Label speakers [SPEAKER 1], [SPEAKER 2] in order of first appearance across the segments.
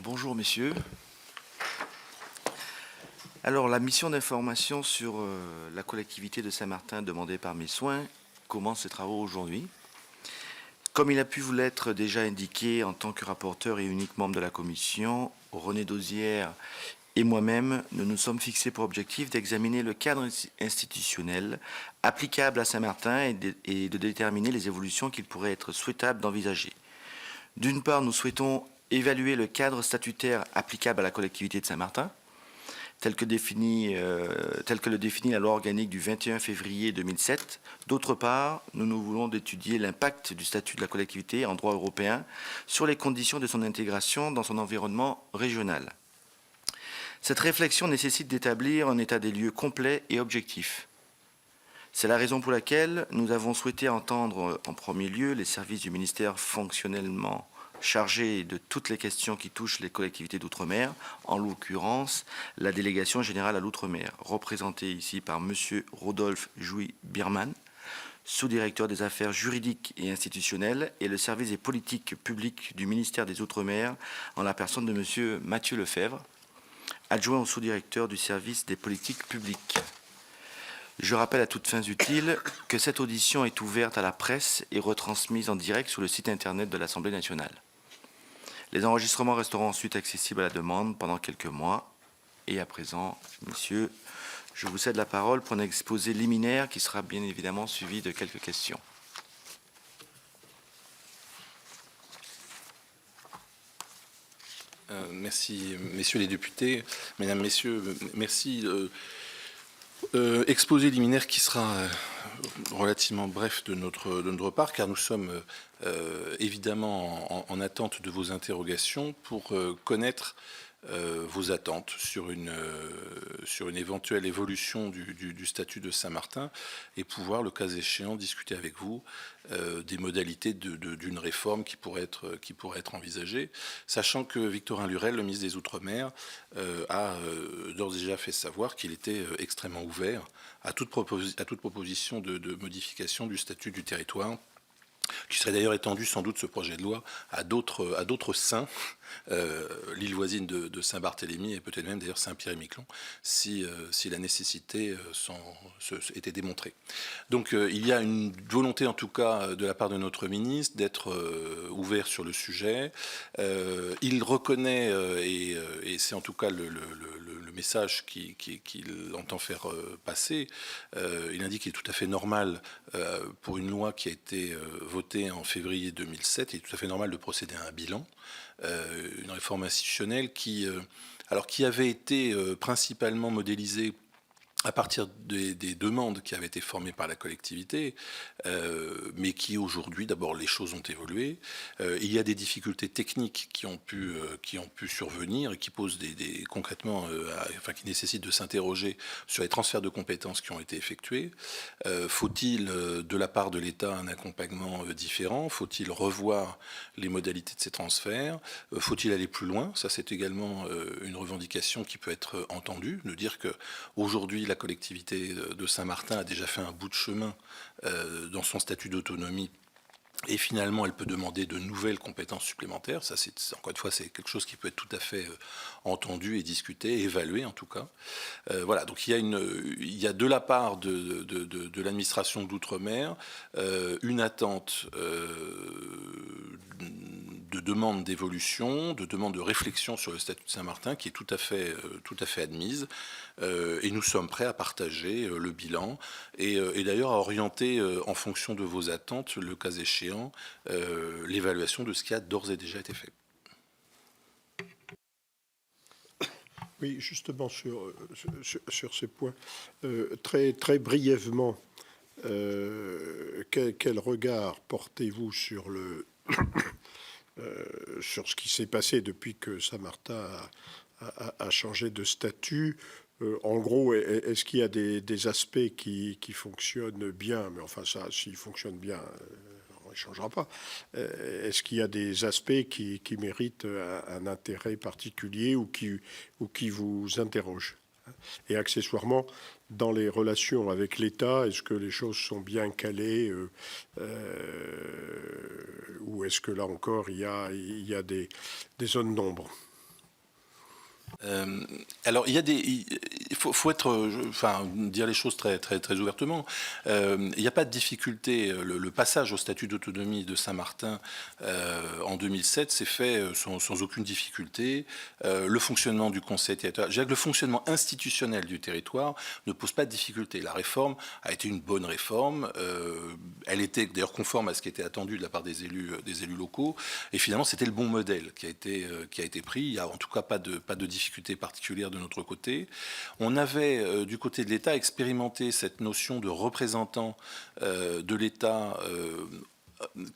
[SPEAKER 1] Bonjour messieurs. Alors la mission d'information sur la collectivité de Saint-Martin demandée par mes soins commence ses travaux aujourd'hui. Comme il a pu vous l'être déjà indiqué en tant que rapporteur et unique membre de la commission, René Dosière et moi-même, nous nous sommes fixés pour objectif d'examiner le cadre institutionnel applicable à Saint-Martin et de déterminer les évolutions qu'il pourrait être souhaitable d'envisager. D'une part, nous souhaitons évaluer le cadre statutaire applicable à la collectivité de Saint-Martin, tel que le définit la loi organique du 21 février 2007. D'autre part, nous voulons d'étudier l'impact du statut de la collectivité en droit européen sur les conditions de son intégration dans son environnement régional. Cette réflexion nécessite d'établir un état des lieux complet et objectif. C'est la raison pour laquelle nous avons souhaité entendre en premier lieu les services du ministère fonctionnellement chargés de toutes les questions qui touchent les collectivités d'outre-mer, en l'occurrence la délégation générale à l'outre-mer, représentée ici par M. Rodolphe Jouy-Birman, sous-directeur des affaires juridiques et institutionnelles, et le service des politiques publiques du ministère des Outre-mer, en la personne de M. Mathieu Lefebvre, adjoint au sous-directeur du service des politiques publiques. Je rappelle à toutes fins utiles que cette audition est ouverte à la presse et retransmise en direct sur le site internet de l'Assemblée nationale. Les enregistrements resteront ensuite accessibles à la demande pendant quelques mois. Et à présent, messieurs, je vous cède la parole pour un exposé liminaire qui sera bien évidemment suivi de quelques questions.
[SPEAKER 2] Merci, messieurs les députés, mesdames, messieurs, merci. Exposé liminaire qui sera relativement bref de notre part, car nous sommes évidemment en attente de vos interrogations pour connaître vos attentes sur une éventuelle évolution du statut de Saint-Martin et pouvoir, le cas échéant, discuter avec vous des modalités d'une réforme qui pourrait être envisagée, sachant que Victorin Lurel, le ministre des Outre-mer, a d'ores et déjà fait savoir qu'il était extrêmement ouvert à toute proposition de modification du statut du territoire, qui serait d'ailleurs étendu sans doute ce projet de loi à d'autres saints, l'île voisine de Saint-Barthélemy et peut-être même d'ailleurs Saint-Pierre-et-Miquelon, si la nécessité était démontrée. Donc il y a une volonté en tout cas de la part de notre ministre d'être ouvert sur le sujet. Il reconnaît, et c'est en tout cas le message qu'il entend faire passer, il indique qu'il est tout à fait normal pour une loi qui a été votée en février 2007, il est tout à fait normal de procéder à un bilan, une réforme institutionnelle qui avait été principalement modélisée à partir des demandes qui avaient été formées par la collectivité, mais qui aujourd'hui, d'abord, les choses ont évolué. Il y a des difficultés techniques qui ont pu survenir et qui posent concrètement, qui nécessitent de s'interroger sur les transferts de compétences qui ont été effectués. Faut-il, de la part de l'État, un accompagnement différent? Faut-il revoir les modalités de ces transferts? Faut-il aller plus loin? Ça, c'est également une revendication qui peut être entendue, de dire que aujourd'hui, la collectivité de Saint-Martin a déjà fait un bout de chemin dans son statut d'autonomie et finalement elle peut demander de nouvelles compétences supplémentaires. Ça, encore une fois, c'est quelque chose qui peut être tout à fait entendu et discuté, évalué en tout cas. Voilà, donc il y a de la part de l'administration d'outre-mer une attente de demande d'évolution, de demande de réflexion sur le statut de Saint-Martin qui est tout à fait admise. Et nous sommes prêts à partager le bilan et d'ailleurs à orienter en fonction de vos attentes, le cas échéant, l'évaluation de ce qui a d'ores et déjà été fait.
[SPEAKER 3] Oui, justement sur ces points, très brièvement, quel regard portez-vous sur sur ce qui s'est passé depuis que Saint-Martin a changé de statut? En gros, est-ce qu'il y a des aspects qui fonctionnent bien? Mais enfin, ça, s'ils fonctionnent bien, on ne changera pas. Est-ce qu'il y a des aspects qui méritent un intérêt particulier ou qui vous interrogent? Et accessoirement, dans les relations avec l'État, est-ce que les choses sont bien calées ou est-ce que là encore, il y a des zones d'ombre?
[SPEAKER 2] Alors, il faut être, dire les choses très, très, très ouvertement. Il n'y a pas de difficulté. Le passage au statut d'autonomie de Saint-Martin en 2007 s'est fait sans aucune difficulté. Le fonctionnement du conseil territorial, je dirais que le fonctionnement institutionnel du territoire ne pose pas de difficulté. La réforme a été une bonne réforme. Elle était d'ailleurs conforme à ce qui était attendu de la part des élus locaux. Et finalement, c'était le bon modèle qui a été pris. Il n'y a en tout cas pas de difficulté particulière de notre côté. On avait, du côté de l'État, expérimenté cette notion de représentant de l'État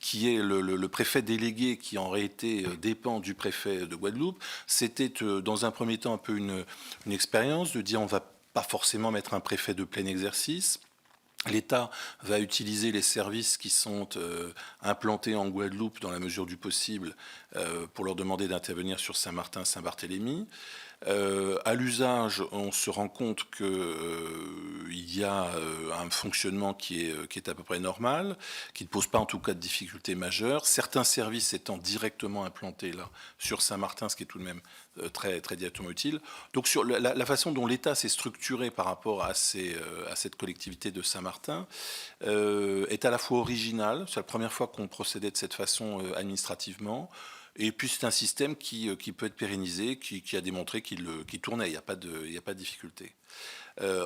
[SPEAKER 2] qui est le préfet délégué qui en réalité dépend du préfet de Guadeloupe. C'était dans un premier temps un peu une expérience de dire on ne va pas forcément mettre un préfet de plein exercice. L'État va utiliser les services qui sont implantés en Guadeloupe dans la mesure du possible pour leur demander d'intervenir sur Saint-Martin, Saint-Barthélemy. À l'usage, on se rend compte qu'il y a un fonctionnement qui est à peu près normal, qui ne pose pas en tout cas de difficultés majeures. Certains services étant directement implantés là sur Saint-Martin, ce qui est tout de même très, très directement utile. Donc sur la façon dont l'État s'est structuré par rapport à cette collectivité de Saint-Martin est à la fois originale. C'est la première fois qu'on procédait de cette façon administrativement. Et puis c'est un système qui peut être pérennisé, qui a démontré qu'il tournait, il n'y a pas de difficulté.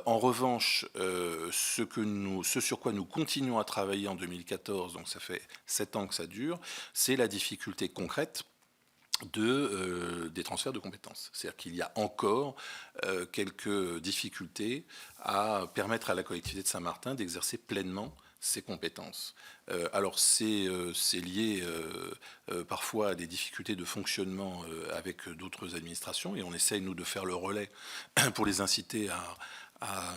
[SPEAKER 2] En revanche, ce sur quoi nous continuons à travailler en 2014, donc ça fait 7 ans que ça dure, c'est la difficulté concrète des transferts de compétences. C'est-à-dire qu'il y a encore quelques difficultés à permettre à la collectivité de Saint-Martin d'exercer pleinement ses compétences. Alors c'est lié parfois à des difficultés de fonctionnement avec d'autres administrations et on essaye nous de faire le relais pour les inciter à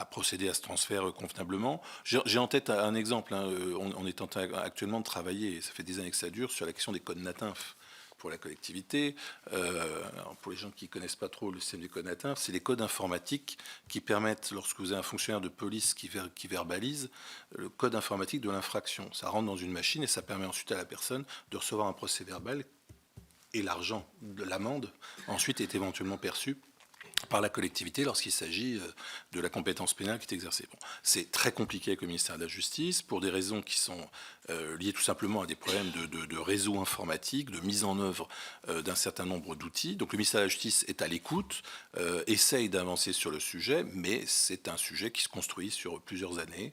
[SPEAKER 2] procéder à ce transfert convenablement. J'ai en tête un exemple, hein, on est en train actuellement de travailler, et ça fait des années que ça dure, sur la question des codes NATINF pour la collectivité. Alors pour les gens qui ne connaissent pas trop le système des codes NATINF, c'est les codes informatiques qui permettent, lorsque vous avez un fonctionnaire de police qui verbalise, le code informatique de l'infraction. Ça rentre dans une machine et ça permet ensuite à la personne de recevoir un procès verbal et l'argent de l'amende ensuite est éventuellement perçu par la collectivité lorsqu'il s'agit de la compétence pénale qui est exercée. Bon, c'est très compliqué avec le ministère de la Justice pour des raisons qui sont liées tout simplement à des problèmes de réseau informatique, de mise en œuvre d'un certain nombre d'outils. Donc le ministère de la Justice est à l'écoute, essaye d'avancer sur le sujet, mais c'est un sujet qui se construit sur plusieurs années.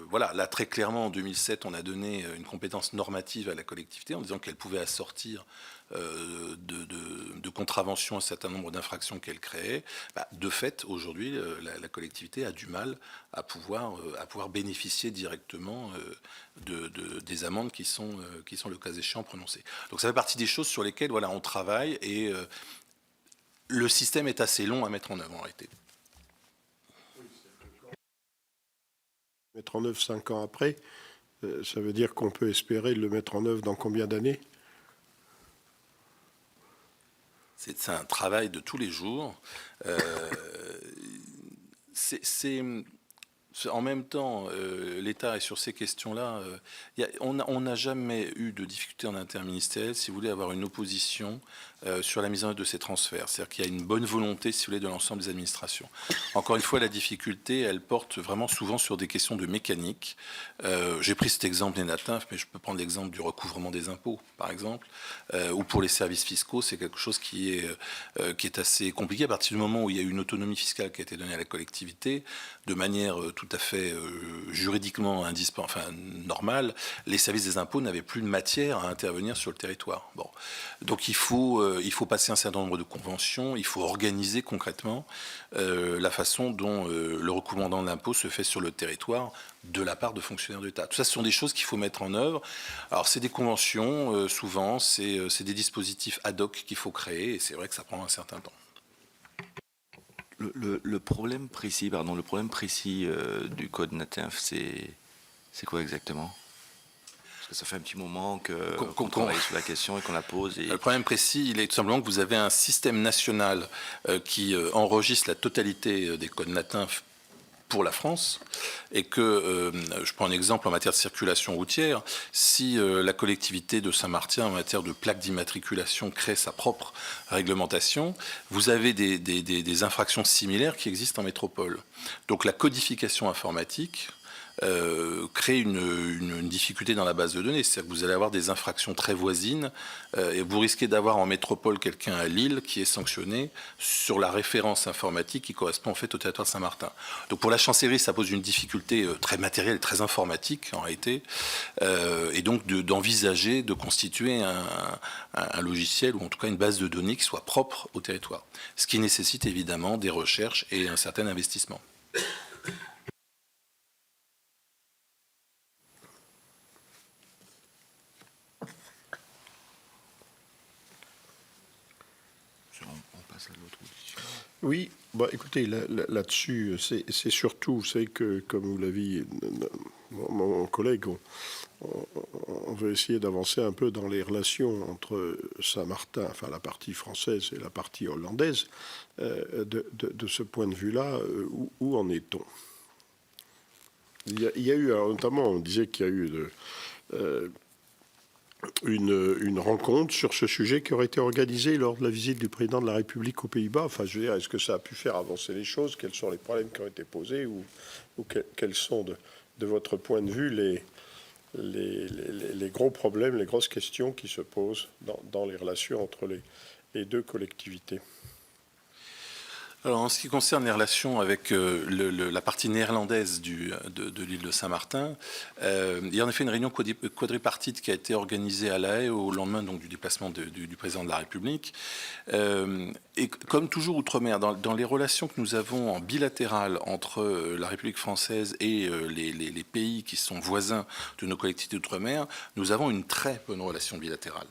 [SPEAKER 2] Voilà, là très clairement en 2007, on a donné une compétence normative à la collectivité en disant qu'elle pouvait assortir de contraventions un certain nombre d'infractions qu'elle créait. De fait, aujourd'hui, la collectivité a du mal à pouvoir bénéficier directement des amendes qui sont le cas échéant prononcées. Donc ça fait partie des choses sur lesquelles voilà, on travaille et le système est assez long à mettre en œuvre en réalité.
[SPEAKER 3] Mettre en œuvre 5 ans après, ça veut dire qu'on peut espérer le mettre en œuvre dans combien d'années ?
[SPEAKER 2] C'est un travail de tous les jours. En même temps, l'État est sur ces questions-là. On n'a jamais eu de difficulté en interministériel, si vous voulez, avoir une opposition sur la mise en œuvre de ces transferts. C'est-à-dire qu'il y a une bonne volonté, si vous voulez, de l'ensemble des administrations. Encore une fois, la difficulté, elle porte vraiment souvent sur des questions de mécanique. J'ai pris cet exemple des NATINF, mais je peux prendre l'exemple du recouvrement des impôts, par exemple, ou pour les services fiscaux, c'est quelque chose qui est assez compliqué. À partir du moment où il y a une autonomie fiscale qui a été donnée à la collectivité, de manière tout à fait juridiquement normale, les services des impôts n'avaient plus de matière à intervenir sur le territoire. Bon. Donc il faut passer un certain nombre de conventions, il faut organiser concrètement la façon dont le recouvrement d'impôts se fait sur le territoire de la part de fonctionnaires d'État. Tout ça, ce sont des choses qu'il faut mettre en œuvre. Alors c'est des conventions, souvent, c'est des dispositifs ad hoc qu'il faut créer, et c'est vrai que ça prend un certain temps.
[SPEAKER 1] Le problème précis du code NATINF, c'est quoi exactement? Parce que ça fait un petit moment qu'on travaille sur la question et qu'on la pose.
[SPEAKER 2] Le problème précis, il est tout simplement que vous avez un système national qui enregistre la totalité des codes NATINF pour la France, et que, je prends un exemple en matière de circulation routière, si la collectivité de Saint-Martin, en matière de plaques d'immatriculation, crée sa propre réglementation, vous avez des infractions similaires qui existent en métropole. Donc la codification informatique crée une difficulté dans la base de données. C'est-à-dire que vous allez avoir des infractions très voisines et vous risquez d'avoir en métropole quelqu'un à Lille qui est sanctionné sur la référence informatique qui correspond en fait au territoire de Saint-Martin. Donc pour la chancellerie, ça pose une difficulté très matérielle, très informatique en réalité, et donc d'envisager de constituer un logiciel ou en tout cas une base de données qui soit propre au territoire. Ce qui nécessite évidemment des recherches et un certain investissement.
[SPEAKER 3] Oui, bah, écoutez, là-dessus, c'est surtout, c'est que, comme vous l'avez dit, mon collègue, on veut essayer d'avancer un peu dans les relations entre Saint-Martin, enfin la partie française et la partie hollandaise. De ce point de vue-là, où en est-on? Il y a eu, notamment, on disait qu'il y a eu une rencontre sur ce sujet qui aurait été organisée lors de la visite du président de la République aux Pays-Bas. Enfin, je veux dire, est-ce que ça a pu faire avancer les choses? Quels sont les problèmes qui ont été posés? Ou quels sont, de votre point de vue, les gros problèmes, les grosses questions qui se posent dans les relations entre les deux collectivités?
[SPEAKER 2] Alors, en ce qui concerne les relations avec la partie néerlandaise de l'île de Saint-Martin, il y a en effet une réunion quadripartite qui a été organisée à La Haye au lendemain donc, du déplacement du président de la République. Et comme toujours outre-mer, dans les relations que nous avons en bilatéral entre la République française et les pays qui sont voisins de nos collectivités d'outre-mer, nous avons une très bonne relation bilatérale.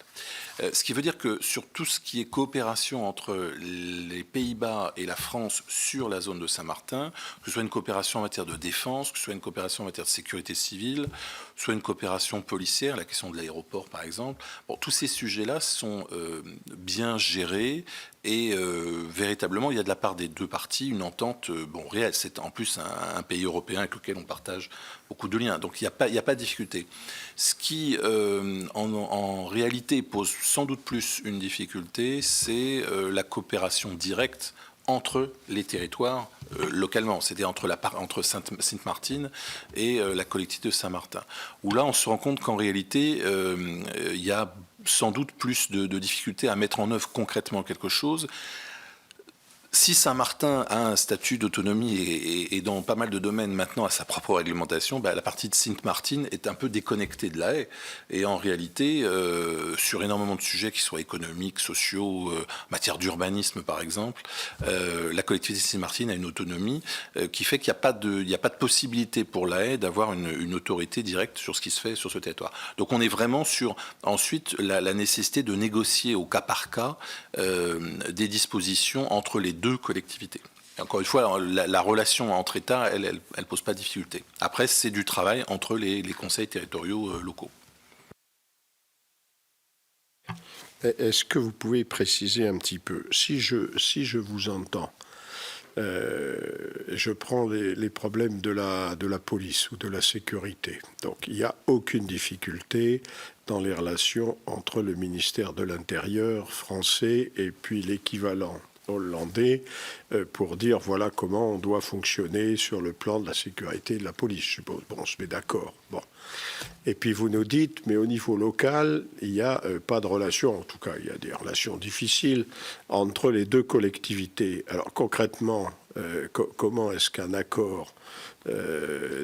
[SPEAKER 2] Ce qui veut dire que sur tout ce qui est coopération entre les Pays-Bas et la France sur la zone de Saint-Martin, que ce soit une coopération en matière de défense, que ce soit une coopération en matière de sécurité civile, soit une coopération policière, la question de l'aéroport par exemple, bon, tous ces sujets-là sont bien gérés et véritablement il y a de la part des deux parties une entente réelle. C'est en plus un pays européen avec lequel on partage beaucoup de liens, donc il n'y a pas de difficulté. Ce qui en réalité pose sans doute plus une difficulté, c'est la coopération directe entre les territoires localement, c'est-à-dire entre Sint-Maarten et la collectivité de Saint-Martin, où là on se rend compte qu'en réalité il y a sans doute plus de difficultés à mettre en œuvre concrètement quelque chose. Si Saint-Martin a un statut d'autonomie et dans pas mal de domaines maintenant a sa propre réglementation, la partie de Sint-Maarten est un peu déconnectée de La Haye. Et en réalité, sur énormément de sujets qui soient économiques, sociaux, matière d'urbanisme par exemple, la collectivité de Sint-Maarten a une autonomie qui fait qu'il n'y a pas de possibilité pour La Haye d'avoir une autorité directe sur ce qui se fait sur ce territoire. Donc on est vraiment sur ensuite la nécessité de négocier au cas par cas des dispositions entre les deux collectivités. Et encore une fois, la relation entre États, elle pose pas de difficulté. Après, c'est du travail entre les conseils territoriaux locaux.
[SPEAKER 3] Est-ce que vous pouvez préciser un petit peu, si je vous entends, je prends les problèmes de la police ou de la sécurité. Donc, il n'y a aucune difficulté dans les relations entre le ministère de l'Intérieur français et puis l'équivalent hollandais pour dire voilà comment on doit fonctionner sur le plan de la sécurité et de la police, je suppose. Bon, on se met d'accord. Bon. Et puis vous nous dites, mais au niveau local, il n'y a pas de relation, en tout cas, il y a des relations difficiles entre les deux collectivités. Alors concrètement, comment est-ce qu'un accord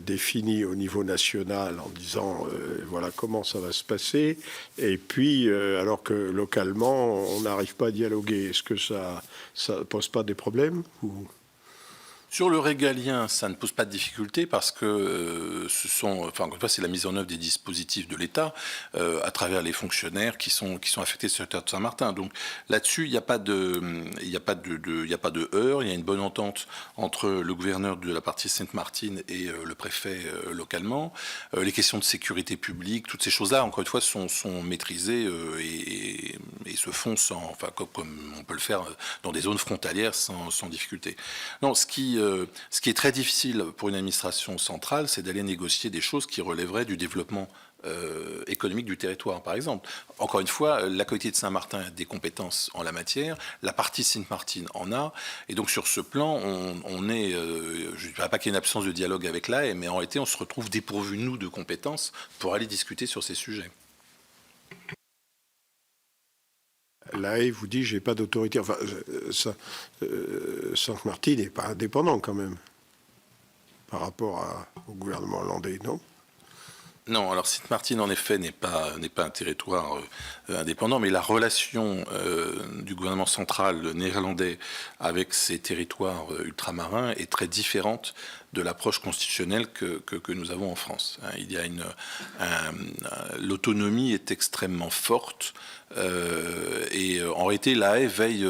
[SPEAKER 3] défini au niveau national en disant voilà comment ça va se passer, et puis alors que localement on n'arrive pas à dialoguer, est-ce que ça pose pas des problèmes ou...
[SPEAKER 2] Sur le régalien, ça ne pose pas de difficulté parce que c'est la mise en œuvre des dispositifs de l'État à travers les fonctionnaires qui sont affectés sur le territoire de Saint-Martin. Donc là-dessus, il n'y a pas de heurts. Il y a une bonne entente entre le gouverneur de la partie Sint-Maarten et le préfet localement. Les questions de sécurité publique, toutes ces choses-là, encore une fois, sont maîtrisées et et se font comme on peut le faire dans des zones frontalières sans difficulté. Non, ce qui est très difficile pour une administration centrale, c'est d'aller négocier des choses qui relèveraient du développement économique du territoire, par exemple. Encore une fois, la collectivité de Saint-Martin a des compétences en la matière, la partie Sint-Maarten en a, et donc sur ce plan, on est, je ne dirais pas qu'il y ait une absence de dialogue avec l'AE, mais en réalité, on se retrouve dépourvus, nous, de compétences pour aller discuter sur ces sujets.
[SPEAKER 3] L'AE vous dit, j'ai pas d'autorité. Enfin, Sint-Maarten n'est pas indépendant quand même par rapport au gouvernement hollandais, non?
[SPEAKER 2] Non, alors Sint-Maarten en effet n'est pas un territoire indépendant, mais la relation du gouvernement central néerlandais avec ces territoires ultramarins est très différente de l'approche constitutionnelle que nous avons en France. Il y a l'autonomie est extrêmement forte et en réalité l'AE veille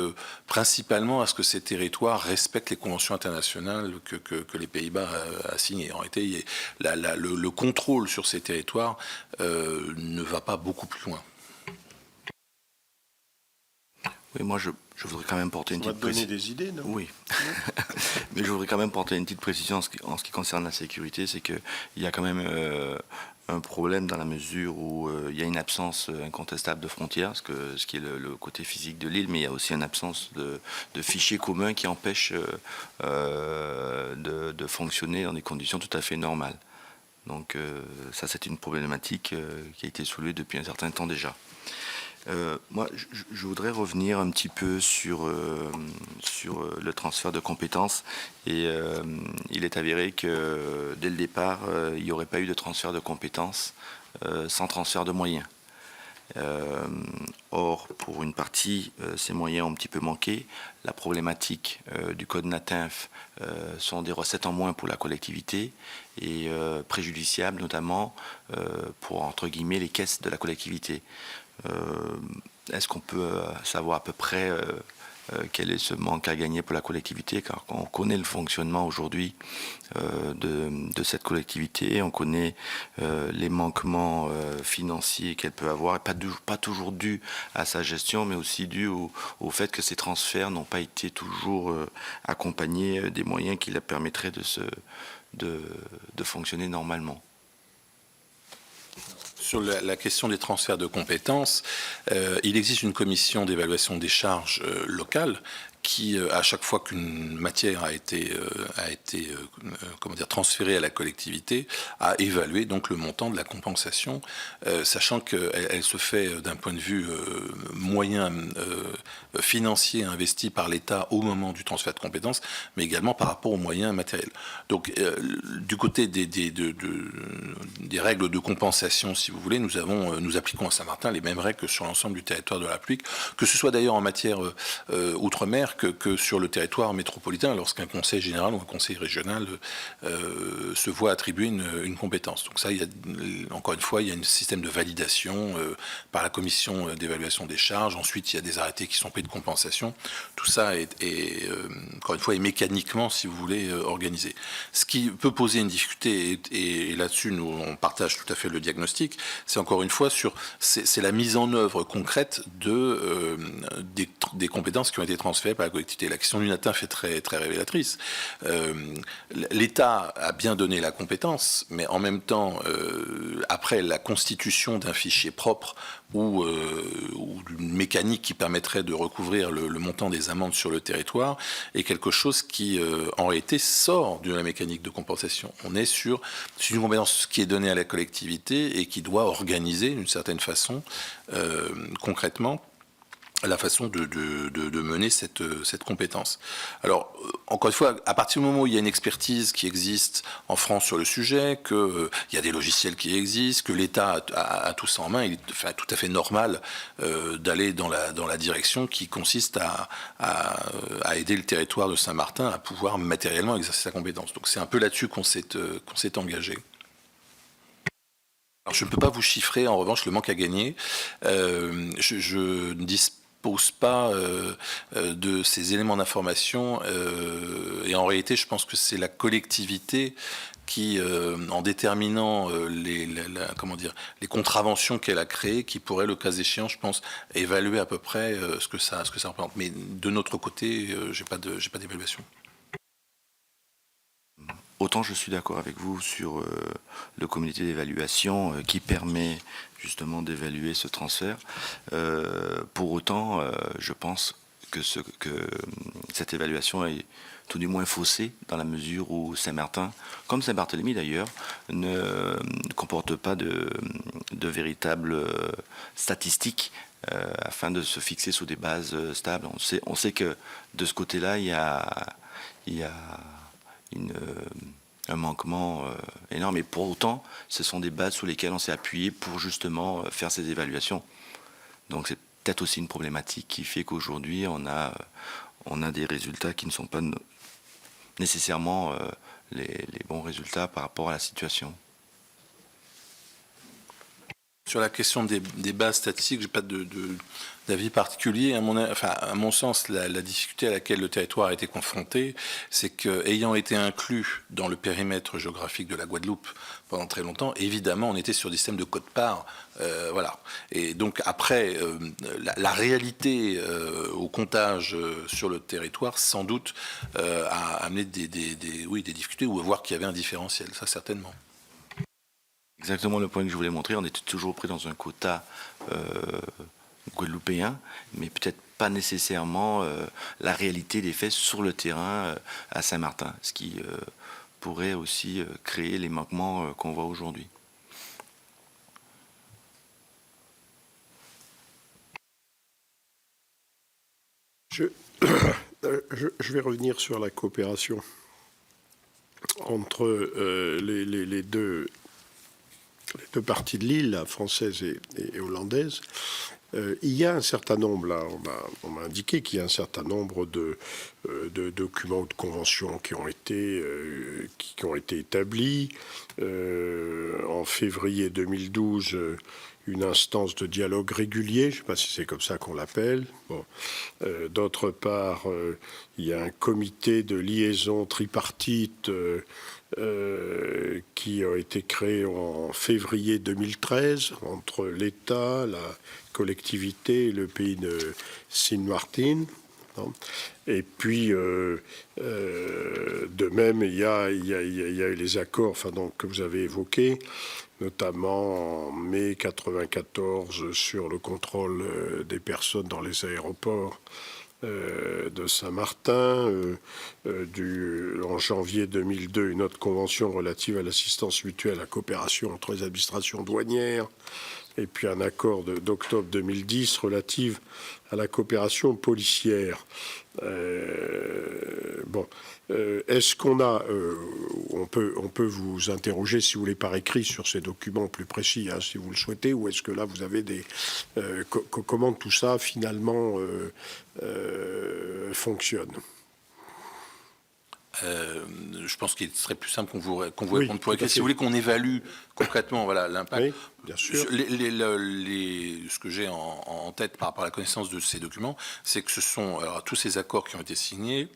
[SPEAKER 2] principalement à ce que ces territoires respectent les conventions internationales que les Pays-Bas a signées. En réalité, le contrôle sur ces territoires ne va pas beaucoup plus loin.
[SPEAKER 1] Oui, moi je voudrais quand même porter une petite précision.
[SPEAKER 3] donner des idées, non?
[SPEAKER 1] Oui, mais je voudrais quand même porter une petite précision en ce qui concerne la sécurité, c'est qu'il y a quand même un problème dans la mesure où il y a une absence incontestable de frontières, ce qui est le côté physique de l'île, mais il y a aussi une absence de fichiers communs qui empêchent de fonctionner dans des conditions tout à fait normales. Donc ça, c'est une problématique qui a été soulevée depuis un certain temps déjà. Moi, je voudrais revenir un petit peu sur le transfert de compétences. Et il est avéré que dès le départ, il n'y aurait pas eu de transfert de compétences sans transfert de moyens. Or, pour une partie, ces moyens ont un petit peu manqué. La problématique du code NATINF sont des recettes en moins pour la collectivité et préjudiciables notamment pour, entre guillemets, les caisses de la collectivité. Est-ce qu'on peut savoir à peu près quel est ce manque à gagner pour la collectivité, car on connaît le fonctionnement aujourd'hui de cette collectivité, on connaît les manquements financiers qu'elle peut avoir, et pas toujours dû à sa gestion, mais aussi dû au fait que ces transferts n'ont pas été toujours accompagnés des moyens qui la permettraient de fonctionner normalement.
[SPEAKER 2] Sur la question des transferts de compétences, il existe une commission d'évaluation des charges locales qui, à chaque fois qu'une matière a été transférée à la collectivité, a évalué donc le montant de la compensation, sachant qu'elle se fait d'un point de vue moyen financier investi par l'État au moment du transfert de compétences, mais également par rapport aux moyens matériels. Donc, du côté des règles de compensation, si vous voulez, nous appliquons à Saint-Martin les mêmes règles que sur l'ensemble du territoire de la République, que ce soit d'ailleurs en matière outre-mer que sur le territoire métropolitain, lorsqu'un conseil général ou un conseil régional se voit attribuer une compétence. Donc ça, encore une fois, il y a un système de validation par la commission d'évaluation des charges. Ensuite, il y a des arrêtés qui sont pris de compensation. Tout ça encore une fois, est mécaniquement, si vous voulez, organisé. Ce qui peut poser une difficulté, et là-dessus, nous, on partage tout à fait le diagnostic, c'est encore une fois c'est la mise en œuvre concrète des compétences qui ont été transférées par la collectivité. La question du NATINF est très, très révélatrice. L'État a bien donné la compétence, mais en même temps, après la constitution d'un fichier propre ou d'une mécanique qui permettrait de recouvrir le montant des amendes sur le territoire, est quelque chose qui, en réalité, sort de la mécanique de compensation. On est sur une compétence qui est donnée à la collectivité et qui doit organiser, d'une certaine façon, concrètement, la façon de mener cette compétence. Alors, encore une fois, à partir du moment où il y a une expertise qui existe en France sur le sujet, qu'il y a des logiciels qui existent, que l'État a tout ça en main, il est tout à fait normal d'aller dans la direction qui consiste à aider le territoire de Saint-Martin à pouvoir matériellement exercer sa compétence. Donc c'est un peu là-dessus qu'on s'est engagé. Alors, je ne peux pas vous chiffrer, en revanche, le manque à gagner. Je ne dispose pas de ces éléments d'information et en réalité je pense que c'est la collectivité qui, en déterminant les contraventions qu'elle a créées, qui pourrait, le cas échéant, je pense, évaluer à peu près ce que ça représente. Mais de notre côté, j'ai pas d'évaluation.
[SPEAKER 1] Autant je suis d'accord avec vous sur le comité d'évaluation qui permet justement d'évaluer ce transfert. Pour autant, je pense que cette évaluation est tout du moins faussée dans la mesure où Saint-Martin, comme Saint-Barthélemy d'ailleurs, ne comporte pas de véritables statistiques afin de se fixer sous des bases stables. On sait que de ce côté-là, il y a un manquement énorme. Et pour autant, ce sont des bases sur lesquelles on s'est appuyé pour justement faire ces évaluations. Donc c'est peut-être aussi une problématique qui fait qu'aujourd'hui, on a des résultats qui ne sont pas nécessairement les bons résultats par rapport à la situation.
[SPEAKER 2] Sur la question des bases statistiques, je n'ai pas d'avis particulier. À mon sens, la difficulté à laquelle le territoire a été confronté, c'est qu'ayant été inclus dans le périmètre géographique de la Guadeloupe pendant très longtemps, évidemment, on était sur des systèmes de quote-part. Voilà. Et donc, après, la réalité au comptage sur le territoire, sans doute, a amené des difficultés ou à voir qu'il y avait un différentiel, ça certainement.
[SPEAKER 1] Exactement le point que je voulais montrer. On était toujours pris dans un quota guadeloupéen, mais peut-être pas nécessairement la réalité des faits sur le terrain à Saint-Martin, ce qui pourrait aussi créer les manquements qu'on voit aujourd'hui.
[SPEAKER 3] Je vais revenir sur la coopération entre les deux parties de l'île, la française et hollandaise. Il y a un certain nombre, là, on m'a indiqué qu'il y a un certain nombre de documents ou de conventions qui ont été établis. En février 2012, une instance de dialogue régulier, je ne sais pas si c'est comme ça qu'on l'appelle. Bon. D'autre part, il y a un comité de liaison tripartite qui a été créé en février 2013 entre l'État, la collectivité et le pays de Sint-Maarten. Et puis, de même, il y a eu les accords que vous avez évoqués, notamment en mai 1994 sur le contrôle des personnes dans les aéroports de Saint-Martin, en janvier 2002, une autre convention relative à l'assistance mutuelle, à la coopération entre les administrations douanières, et puis un accord d'octobre 2010 relatif à la coopération policière. Est-ce qu'on a... on peut vous interroger, si vous voulez, par écrit sur ces documents plus précis, hein, si vous le souhaitez, ou est-ce que là, vous avez des... comment tout ça, finalement, fonctionne?
[SPEAKER 2] Je pense qu'il serait plus simple qu'on vous réponde pour écrit. Si vous voulez qu'on évalue concrètement l'impact,
[SPEAKER 3] oui, bien sûr.
[SPEAKER 2] Ce que j'ai en tête par rapport à la connaissance de ces documents, c'est que ce sont tous ces accords qui ont été signés.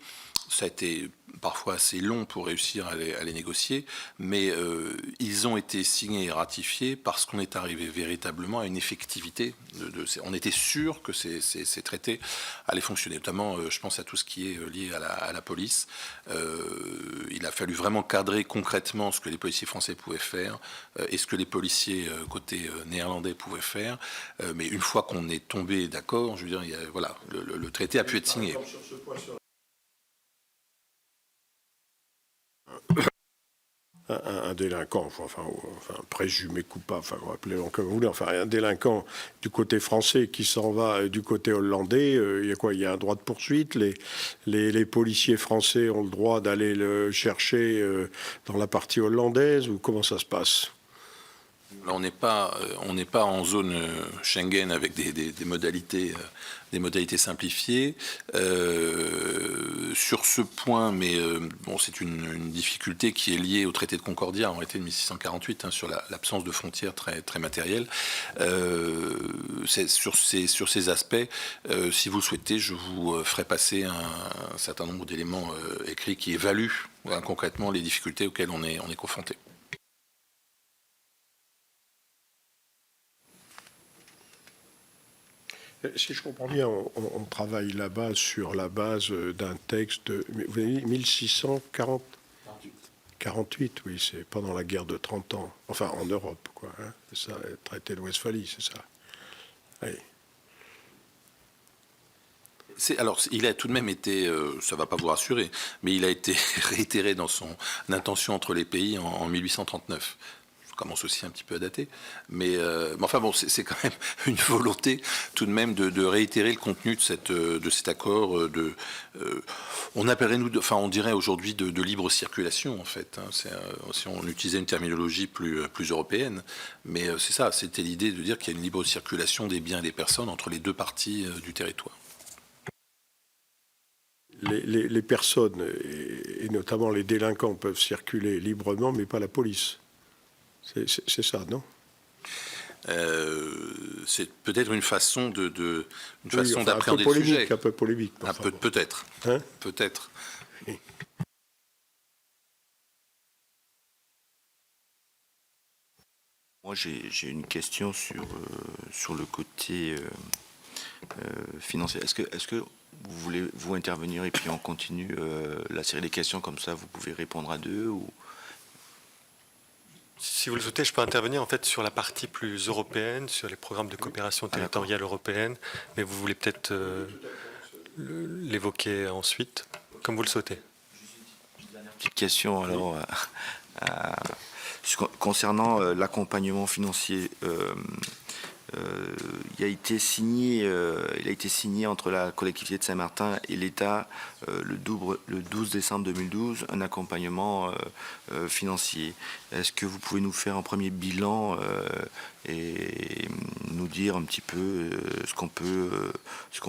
[SPEAKER 2] Ça a été parfois assez long pour réussir à les négocier, mais ils ont été signés et ratifiés parce qu'on est arrivé véritablement à une effectivité. On était sûr que ces traités allaient fonctionner. Notamment, je pense à tout ce qui est lié à la police. Il a fallu vraiment cadrer concrètement ce que les policiers français pouvaient faire et ce que les policiers côté néerlandais pouvaient faire. Mais une fois qu'on est tombé d'accord, je veux dire, le traité a pu être signé.
[SPEAKER 3] Un délinquant, enfin présumé coupable, enfin appelez-le comme vous voulez, enfin un délinquant du côté français qui s'en va du côté hollandais, il y a quoi? Il y a un droit de poursuite. Les policiers français ont le droit d'aller le chercher dans la partie hollandaise, ou comment ça se passe?
[SPEAKER 2] Là, on n'est pas en zone Schengen avec des modalités simplifiées. Sur ce point, mais c'est une difficulté qui est liée au traité de Concordia en réalité de 1648 sur l'absence de frontières très très matérielles. Sur ces aspects, si vous le souhaitez, je vous ferai passer un certain nombre d'éléments écrits qui évaluent voilà, concrètement les difficultés auxquelles on est confronté.
[SPEAKER 3] Si je comprends bien, on travaille là-bas sur la base d'un texte de, vous avez dit 1648, oui, c'est pendant la guerre de 30 ans, enfin en Europe, quoi. Hein, c'est ça, le traité de Westphalie, c'est ça. Oui.
[SPEAKER 2] Alors, il a tout de même été, ça ne va pas vous rassurer, mais il a été réitéré dans son intention entre les pays en 1839. Ça commence aussi un petit peu à dater, mais enfin bon, c'est quand même une volonté tout de même de réitérer le contenu de cet accord. On appellerait on dirait aujourd'hui de libre circulation en fait. Hein, si on utilisait une terminologie plus européenne, mais c'est ça, c'était l'idée de dire qu'il y a une libre circulation des biens et des personnes entre les deux parties du territoire.
[SPEAKER 3] Les personnes, et notamment les délinquants, peuvent circuler librement, mais pas la police. C'est ça, non?
[SPEAKER 2] C'est peut-être une façon
[SPEAKER 3] enfin,
[SPEAKER 2] d'appréhender le sujet.
[SPEAKER 3] Un peu polémique.
[SPEAKER 2] Peut-être.
[SPEAKER 3] Hein?
[SPEAKER 2] Peut-être.
[SPEAKER 3] Oui.
[SPEAKER 1] Moi, j'ai une question sur le côté financier. Est-ce que vous voulez vous intervenir et puis on continue la série des questions comme ça, vous pouvez répondre à deux ou...
[SPEAKER 4] Si vous le souhaitez, je peux intervenir en fait sur la partie plus européenne, sur les programmes de coopération territoriale européenne, mais vous voulez peut-être l'évoquer ensuite, comme vous le souhaitez.
[SPEAKER 1] Petite question alors concernant l'accompagnement financier. Il a été signé entre la collectivité de Saint-Martin et l'État le 12 décembre 2012 un accompagnement financier. Est-ce que vous pouvez nous faire un premier bilan et nous dire un petit peu ce qu'on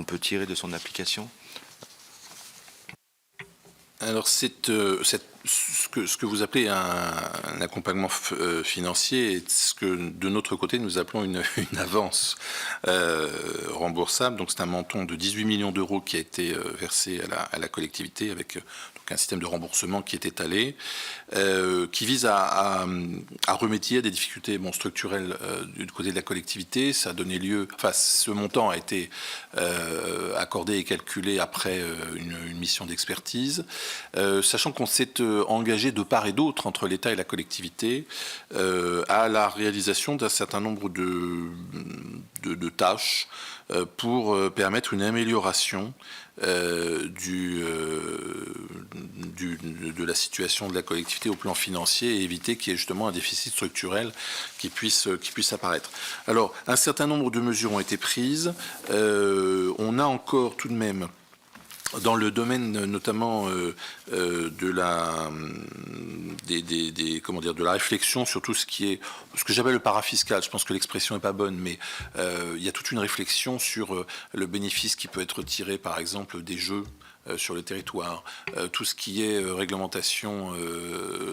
[SPEAKER 1] peut tirer de son application?
[SPEAKER 2] Alors, ce que vous appelez un accompagnement financier est ce que, de notre côté, nous appelons une avance remboursable. Donc, c'est un montant de 18 millions d'euros qui a été versé à la collectivité avec donc un système de remboursement qui est étalé, qui vise à remédier à des difficultés structurelles du côté de la collectivité. Ça a donné lieu, enfin, ce montant a été accordé et calculé après une mission d'expertise. Sachant qu'on s'est engagé de part et d'autre entre l'État et la collectivité à la réalisation d'un certain nombre de tâches pour permettre une amélioration de la situation de la collectivité au plan financier et éviter qu'il y ait justement un déficit structurel qui puisse apparaître. Alors, un certain nombre de mesures ont été prises. On a encore tout de même, dans le domaine notamment de la réflexion sur tout ce qui est ce que j'appelle le parafiscal, je pense que l'expression n'est pas bonne, mais il y a toute une réflexion sur le bénéfice qui peut être tiré par exemple des jeux sur le territoire, tout ce qui est réglementation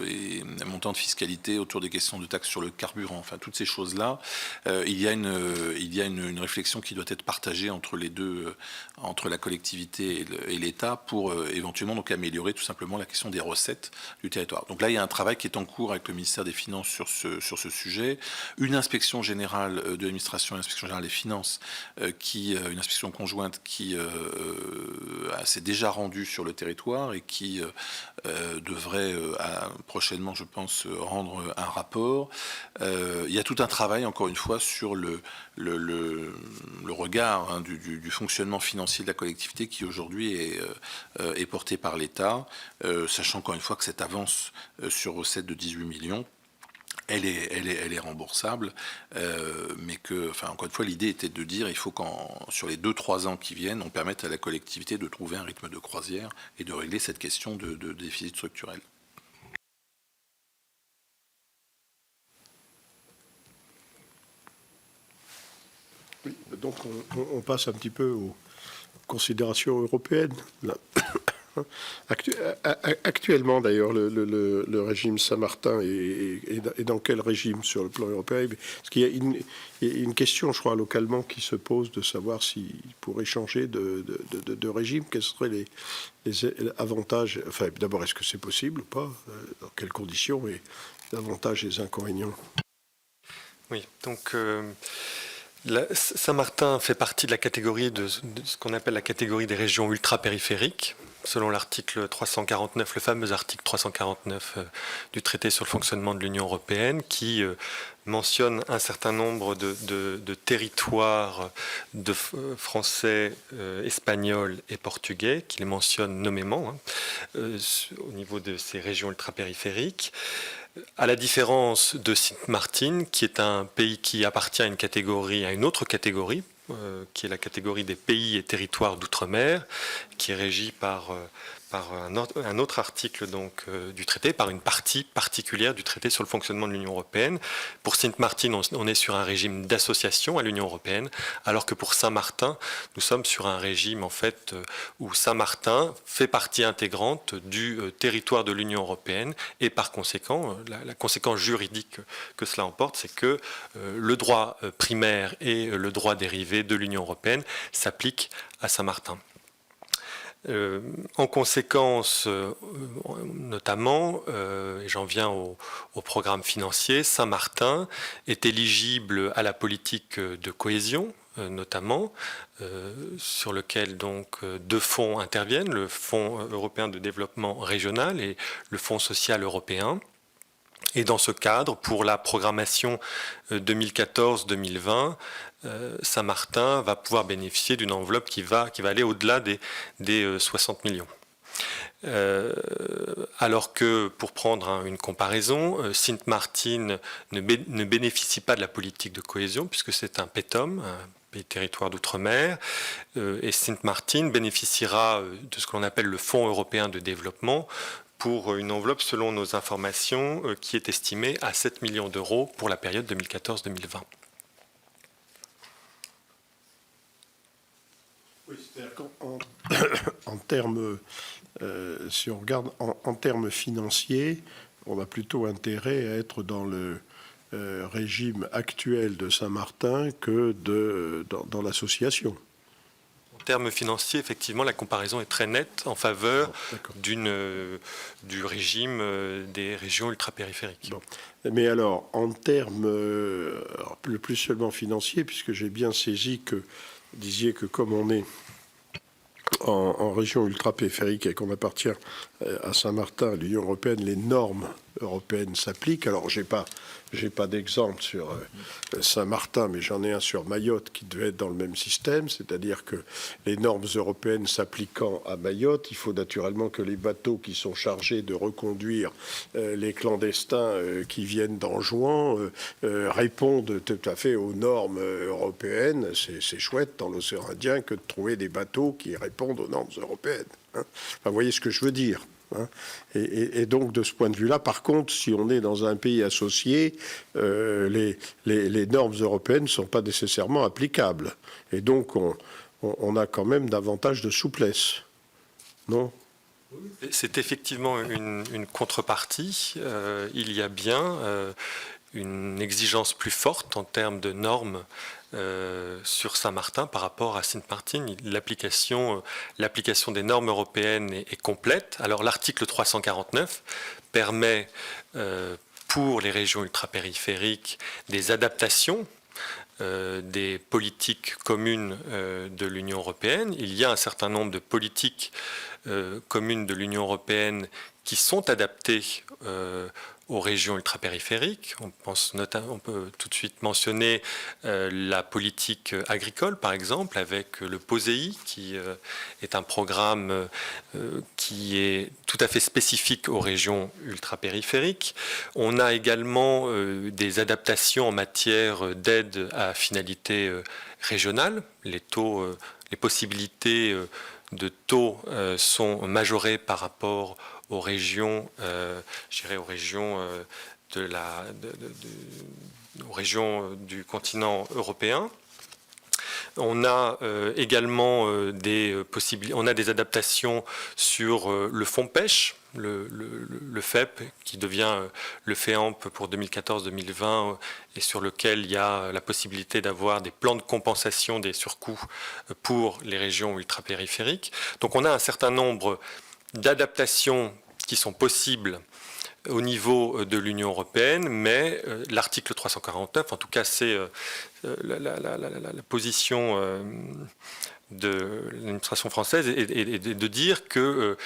[SPEAKER 2] et montant de fiscalité autour des questions de taxes sur le carburant, enfin toutes ces choses-là, il y a une réflexion qui doit être partagée entre les deux, entre la collectivité et l'État pour éventuellement donc améliorer tout simplement la question des recettes du territoire. Donc là, il y a un travail qui est en cours avec le ministère des Finances sur ce sujet. Une inspection générale de l'administration, une inspection générale des finances, une inspection conjointe qui s'est déjà rendu sur le territoire et qui devrait prochainement, je pense, rendre un rapport. Il y a tout un travail, encore une fois, sur le regard du fonctionnement financier de la collectivité qui aujourd'hui est porté par l'État, sachant encore une fois que cette avance sur recette de 18 millions, elle est remboursable, mais que, enfin, encore une fois, l'idée était de dire il faut sur les 2-3 ans qui viennent, on permette à la collectivité de trouver un rythme de croisière et de régler cette question de déficit structurel.
[SPEAKER 3] Oui, donc on passe un petit peu aux considérations européennes. Actuellement, d'ailleurs, le régime Saint-Martin est dans quel régime sur le plan européen? Parce qu'il y a une question, je crois, localement qui se pose de savoir s'il pourrait changer de régime. Quels seraient les avantages? Enfin, d'abord, est-ce que c'est possible ou pas? Dans quelles conditions? Et les avantages et les inconvénients?
[SPEAKER 4] Oui, donc Saint-Martin fait partie de la catégorie de ce qu'on appelle la catégorie des régions ultra-périphériques, selon l'article 349, le fameux article 349 du traité sur le fonctionnement de l'Union européenne, qui mentionne un certain nombre de territoires de français, espagnols et portugais, qui les mentionne nommément au niveau de ces régions ultra-périphériques. À la différence de Sint Maarten, qui est un pays qui appartient à une autre catégorie, qui est la catégorie des pays et territoires d'outre-mer, qui est régie par un autre article donc, du traité, par une partie particulière du traité sur le fonctionnement de l'Union européenne. Pour Sint Maarten, on est sur un régime d'association à l'Union européenne, alors que pour Saint-Martin, nous sommes sur un régime en fait où Saint-Martin fait partie intégrante du territoire de l'Union européenne, et par conséquent, la conséquence juridique que cela emporte, c'est que le droit primaire et le droit dérivé de l'Union européenne s'appliquent à Saint-Martin. En conséquence, notamment, et j'en viens au programme financier, Saint-Martin est éligible à la politique de cohésion, notamment, sur lequel donc deux fonds interviennent, le Fonds européen de développement régional et le Fonds social européen. Et dans ce cadre, pour la programmation 2014-2020, Saint-Martin va pouvoir bénéficier d'une enveloppe qui va aller au-delà des 60 millions. Alors que, pour prendre une comparaison, Sint Maarten ne bénéficie pas de la politique de cohésion, puisque c'est un PETOM, un pays territoire d'outre-mer, et Sint Maarten bénéficiera de ce qu'on appelle le Fonds européen de développement, pour une enveloppe, selon nos informations, qui est estimée à 7 millions d'euros pour la période 2014-2020.
[SPEAKER 3] Oui, c'est-à-dire qu'en termes, si on regarde en termes financiers, on a plutôt intérêt à être dans le régime actuel de Saint-Martin que dans l'association.
[SPEAKER 4] En termes financiers, effectivement, la comparaison est très nette en faveur du régime des régions ultrapériphériques.
[SPEAKER 3] Bon. Mais alors, en termes le plus seulement financiers, puisque j'ai bien saisi que vous disiez que comme on est en région ultrapériphérique et qu'on appartient à Saint-Martin, à l'Union européenne, les normes européennes s'appliquent. Alors, j'ai pas d'exemple sur Saint-Martin, mais j'en ai un sur Mayotte qui devait être dans le même système, c'est-à-dire que les normes européennes s'appliquant à Mayotte, il faut naturellement que les bateaux qui sont chargés de reconduire les clandestins qui viennent d'Anjouan répondent tout à fait aux normes européennes. C'est chouette dans l'océan Indien que de trouver des bateaux qui répondent aux normes européennes. Enfin, vous voyez ce que je veux dire. Et donc, de ce point de vue-là, par contre, si on est dans un pays associé, les normes européennes ne sont pas nécessairement applicables. Et donc, on a quand même davantage de souplesse. Non ?
[SPEAKER 4] C'est effectivement une contrepartie. Il y a bien une exigence plus forte en termes de normes sur Saint-Martin par rapport à Sint Maarten. L'application des normes européennes est complète. Alors l'article 349 permet pour les régions ultrapériphériques des adaptations des politiques communes de l'Union européenne. Il y a un certain nombre de politiques communes de l'Union européenne qui sont adaptées aux régions ultrapériphériques. On peut tout de suite mentionner la politique agricole, par exemple, avec le POSEI, qui est un programme qui est tout à fait spécifique aux régions ultrapériphériques. On a également des adaptations en matière d'aide à finalité régionale. Les possibilités de taux sont majorées par rapport aux régions, aux régions du continent européen. On a également on a des adaptations sur le fonds pêche, le FEP, qui devient le FEAMP pour 2014-2020, et sur lequel il y a la possibilité d'avoir des plans de compensation des surcoûts pour les régions ultrapériphériques. Donc on a un certain nombre d'adaptations qui sont possibles au niveau de l'Union européenne, mais l'article 349, en tout cas c'est la position de l'administration française, est de dire que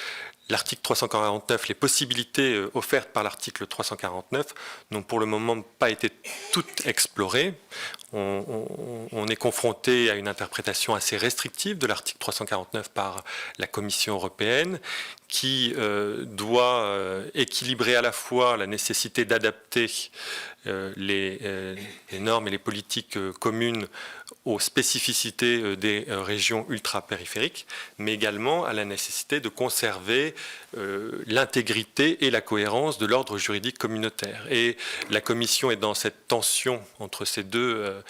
[SPEAKER 4] l'article 349, les possibilités offertes par l'article 349 n'ont pour le moment pas été toutes explorées. On est confronté à une interprétation assez restrictive de l'article 349 par la Commission européenne, qui doit équilibrer à la fois la nécessité d'adapter les normes et les politiques communes aux spécificités des régions ultra-périphériques, mais également à la nécessité de conserver l'intégrité et la cohérence de l'ordre juridique communautaire. Et la Commission est dans cette tension entre ces deux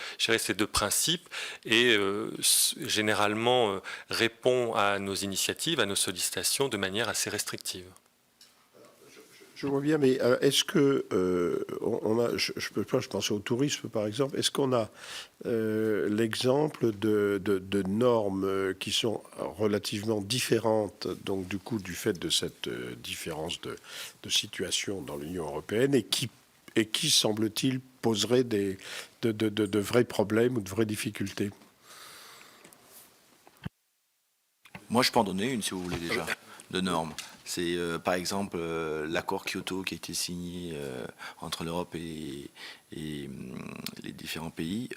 [SPEAKER 4] principes et généralement répond à nos initiatives, à nos sollicitations de manière assez restrictive.
[SPEAKER 3] Je vois bien, mais est-ce que on a, je pense au tourisme par exemple, est-ce qu'on a l'exemple de normes qui sont relativement différentes, donc du coup du fait de cette différence de situation dans l'Union européenne et qui semble-t-il poserait de vrais problèmes ou de vraies difficultés?
[SPEAKER 1] Moi, je peux en donner une, si vous voulez, déjà, de normes. C'est, par exemple, l'accord Kyoto qui a été signé entre l'Europe et les différents pays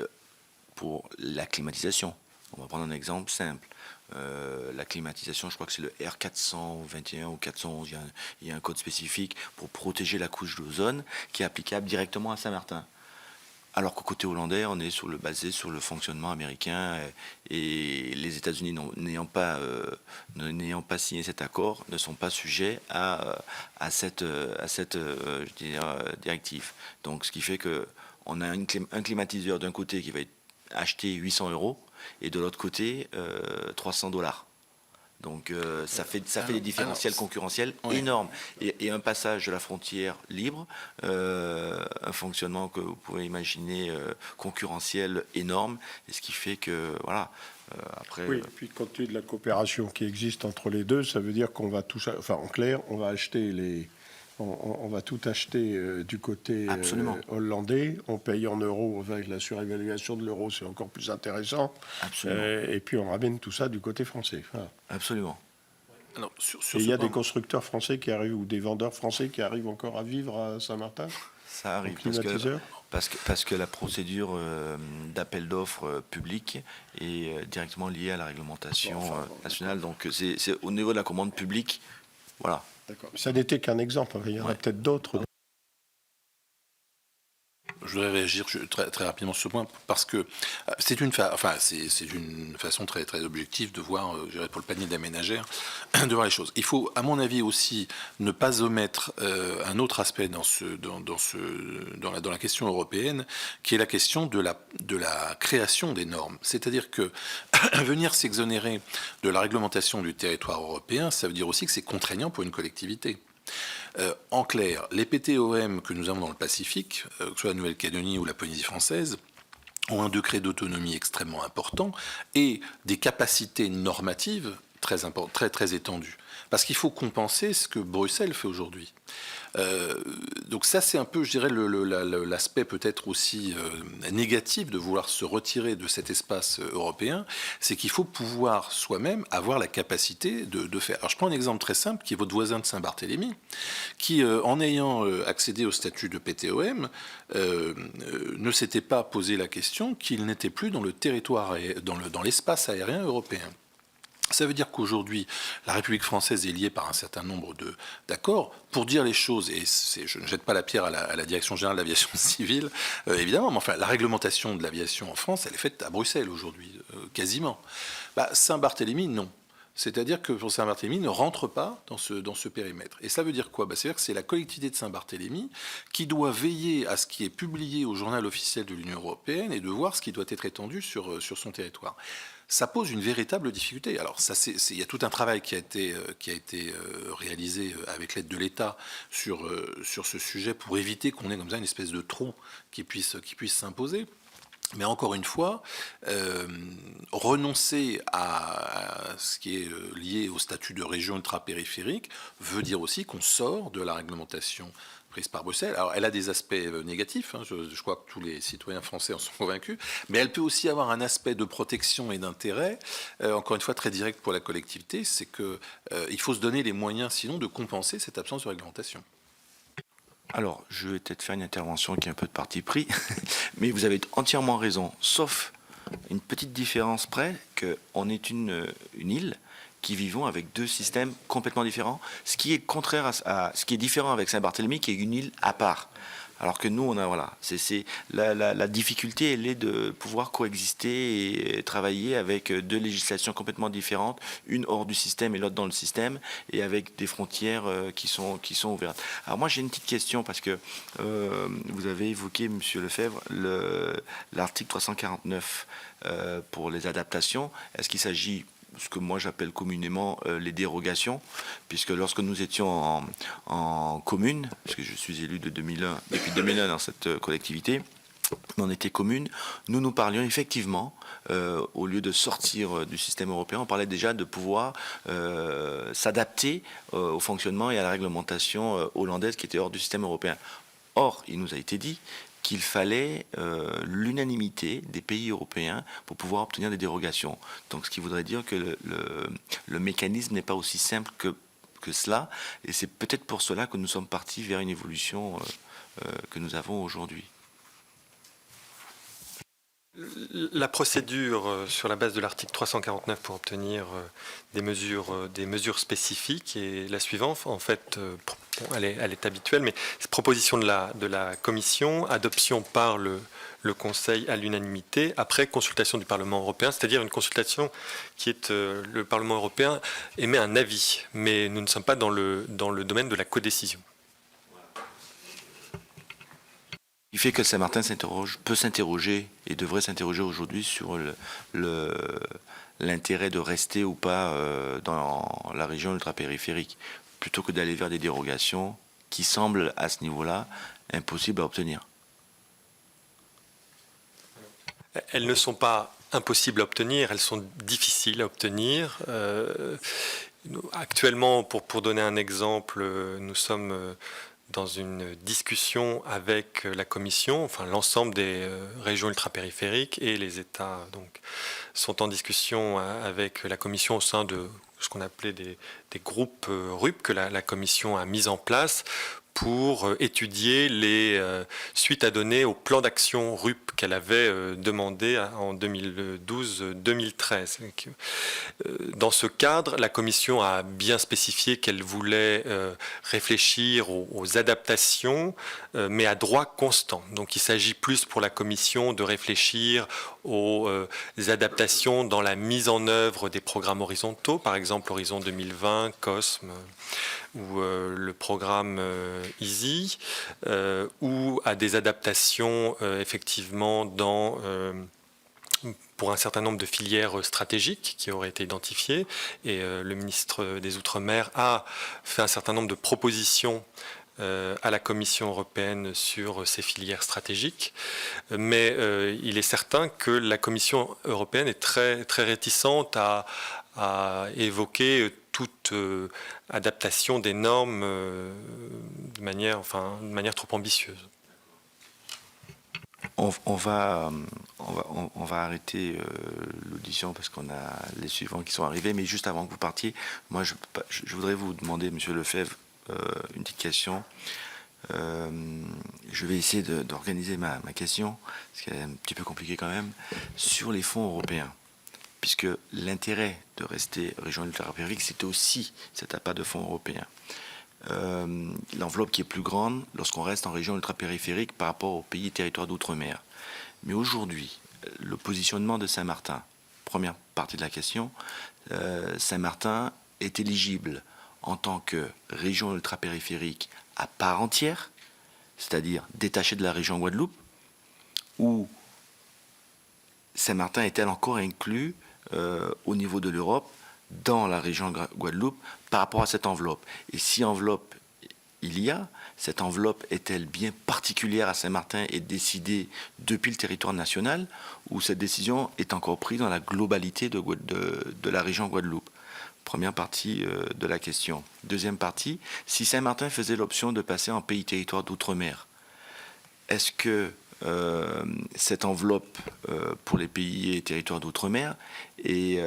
[SPEAKER 1] pour la climatisation. On va prendre un exemple simple. La climatisation, je crois que c'est le R421 ou 411, il y a un code spécifique pour protéger la couche d'ozone qui est applicable directement à Saint-Martin. Alors qu'au côté hollandais, on est basé sur le fonctionnement américain et les États-Unis n'ayant pas signé cet accord ne sont pas sujets à cette directive. Donc, ce qui fait que on a un climatiseur d'un côté qui va être acheté 800 € et de l'autre côté $300. Donc ça fait des différentiels concurrentiels énormes. Et un passage de la frontière libre, un fonctionnement que vous pouvez imaginer concurrentiel énorme, et ce qui fait que, voilà, après...
[SPEAKER 3] Oui, et puis compte tenu de la coopération qui existe entre les deux, ça veut dire qu'on va tout... Enfin, en clair, on va acheter on va tout acheter du côté hollandais, on paye en euros avec la surévaluation de l'euro, c'est encore plus intéressant. Et puis on ramène tout ça du côté français. Voilà.
[SPEAKER 1] Absolument.
[SPEAKER 2] Alors,
[SPEAKER 3] et il y a des constructeurs français qui arrivent ou des vendeurs français qui arrivent encore à vivre à Saint-Martin?
[SPEAKER 1] Ça arrive parce que la procédure d'appel d'offres public est directement liée à la réglementation nationale. Donc c'est au niveau de la commande publique, voilà.
[SPEAKER 3] D'accord. Ça n'était qu'un exemple, il y en a peut-être d'autres.
[SPEAKER 2] Je voudrais réagir très, très rapidement sur ce point parce que c'est une façon très, très objective de voir, je dirais pour le panier de la ménagère, de voir les choses. Il faut, à mon avis aussi, ne pas omettre un autre aspect dans la question européenne, qui est la question de la création des normes. C'est-à-dire que venir s'exonérer de la réglementation du territoire européen, ça veut dire aussi que c'est contraignant pour une collectivité. En clair, les PTOM que nous avons dans le Pacifique, que ce soit la Nouvelle-Calédonie ou la Polynésie française, ont un degré d'autonomie extrêmement important et des capacités normatives très étendues. Parce qu'il faut compenser ce que Bruxelles fait aujourd'hui. Donc ça, c'est un peu, je dirais, l'aspect peut-être aussi négatif de vouloir se retirer de cet espace européen, c'est qu'il faut pouvoir soi-même avoir la capacité de faire. Alors je prends un exemple très simple, qui est votre voisin de Saint-Barthélemy, qui, en ayant accédé au statut de PTOM, ne s'était pas posé la question qu'il n'était plus dans le territoire, dans l'espace aérien européen. Ça veut dire qu'aujourd'hui, la République française est liée par un certain nombre d'accords. Pour dire les choses, et je ne jette pas la pierre à la Direction générale de l'aviation civile, évidemment, mais enfin, la réglementation de l'aviation en France, elle est faite à Bruxelles aujourd'hui, quasiment. Saint-Barthélemy, non. C'est-à-dire que pour Saint-Barthélemy ne rentre pas dans ce périmètre. Et ça veut dire quoi? C'est-à-dire que c'est la collectivité de Saint-Barthélemy qui doit veiller à ce qui est publié au journal officiel de l'Union européenne et de voir ce qui doit être étendu sur son territoire. Ça pose une véritable difficulté. Alors, il y a tout un travail qui a été réalisé avec l'aide de l'État sur ce sujet pour éviter qu'on ait comme ça une espèce de trou qui puisse s'imposer. Mais encore une fois, renoncer à ce qui est lié au statut de région ultra-périphérique veut dire aussi qu'on sort de la réglementation prise par Bruxelles. Alors, elle a des aspects négatifs, hein, je crois que tous les citoyens français en sont convaincus, mais elle peut aussi avoir un aspect de protection et d'intérêt, encore une fois très direct pour la collectivité, c'est qu'il faut se donner les moyens, sinon, de compenser cette absence de réglementation.
[SPEAKER 1] Alors, je vais peut-être faire une intervention qui est un peu de parti pris, mais vous avez entièrement raison, sauf une petite différence près, qu'on est une île qui vivons avec deux systèmes complètement différents, ce qui est contraire à ce qui est différent avec Saint-Barthélemy, qui est une île à part. Alors que nous, on a, voilà, la difficulté, elle est de pouvoir coexister et travailler avec deux législations complètement différentes, une hors du système et l'autre dans le système, et avec des frontières qui sont ouvertes. Alors moi, j'ai une petite question, parce que vous avez évoqué, Monsieur Lefebvre, l'article 349 pour les adaptations. Est-ce qu'il s'agit ce que moi j'appelle communément les dérogations, puisque lorsque nous étions en commune, puisque je suis élu depuis 2001 dans cette collectivité, on était commune, nous parlions effectivement, au lieu de sortir du système européen, on parlait déjà de pouvoir s'adapter au fonctionnement et à la réglementation hollandaise qui était hors du système européen. Or, il nous a été dit qu'il fallait l'unanimité des pays européens pour pouvoir obtenir des dérogations. Donc, ce qui voudrait dire que le mécanisme n'est pas aussi simple que cela, et c'est peut-être pour cela que nous sommes partis vers une évolution que nous avons aujourd'hui.
[SPEAKER 4] La procédure sur la base de l'article 349 pour obtenir des mesures spécifiques est la suivante. En fait, elle est habituelle, mais c'est proposition de la Commission, adoption par le Conseil à l'unanimité, après consultation du Parlement européen, c'est-à-dire une consultation qui est le Parlement européen émet un avis, mais nous ne sommes pas dans le domaine de la codécision.
[SPEAKER 1] Il fait que Saint-Martin peut s'interroger et devrait s'interroger aujourd'hui sur l'intérêt de rester ou pas dans la région ultra-périphérique, plutôt que d'aller vers des dérogations qui semblent à ce niveau-là impossibles à obtenir.
[SPEAKER 4] Elles ne sont pas impossibles à obtenir, elles sont difficiles à obtenir. Actuellement, pour donner un exemple, nous sommes dans une discussion avec la Commission, enfin l'ensemble des régions ultrapériphériques et les États donc, sont en discussion avec la Commission au sein de ce qu'on appelait des groupes RUP que la Commission a mis en place pour étudier les suites à donner au plan d'action RUP qu'elle avait demandé en 2012-2013. Dans ce cadre, la Commission a bien spécifié qu'elle voulait réfléchir aux adaptations, mais à droit constant. Donc il s'agit plus pour la Commission de réfléchir aux adaptations dans la mise en œuvre des programmes horizontaux, par exemple Horizon 2020, COSME, ou le programme EASY, ou à des adaptations effectivement pour un certain nombre de filières stratégiques qui auraient été identifiées. Et le ministre des Outre-mer a fait un certain nombre de propositions à la Commission européenne sur ces filières stratégiques. Mais il est certain que la Commission européenne est très, très réticente à évoquer toute adaptation des normes de manière trop ambitieuse.
[SPEAKER 1] On va arrêter l'audition parce qu'on a les suivants qui sont arrivés, mais juste avant que vous partiez, moi je voudrais vous demander, Monsieur Lefebvre, une petite question. Je vais essayer d'organiser ma question, parce qu'elle est un petit peu compliquée quand même, sur les fonds européens. Puisque l'intérêt de rester région ultrapériphérique, c'était aussi cet appât de fonds européens. L'enveloppe qui est plus grande lorsqu'on reste en région ultrapériphérique par rapport aux pays et territoires d'outre-mer. Mais aujourd'hui, le positionnement de Saint-Martin première partie de la question, Saint-Martin est éligible en tant que région ultrapériphérique à part entière, c'est-à-dire détachée de la région Guadeloupe, ou Saint-Martin est-elle encore inclus au niveau de l'Europe dans la région Guadeloupe par rapport à cette enveloppe? Et si enveloppe il y a, cette enveloppe est-elle bien particulière à Saint-Martin et décidée depuis le territoire national, ou cette décision est encore prise dans la globalité de la région Guadeloupe? Première partie de la question. Deuxième partie, si Saint-Martin faisait l'option de passer en pays territoire d'outre-mer, est-ce que cette enveloppe pour les pays et territoires d'outre-mer est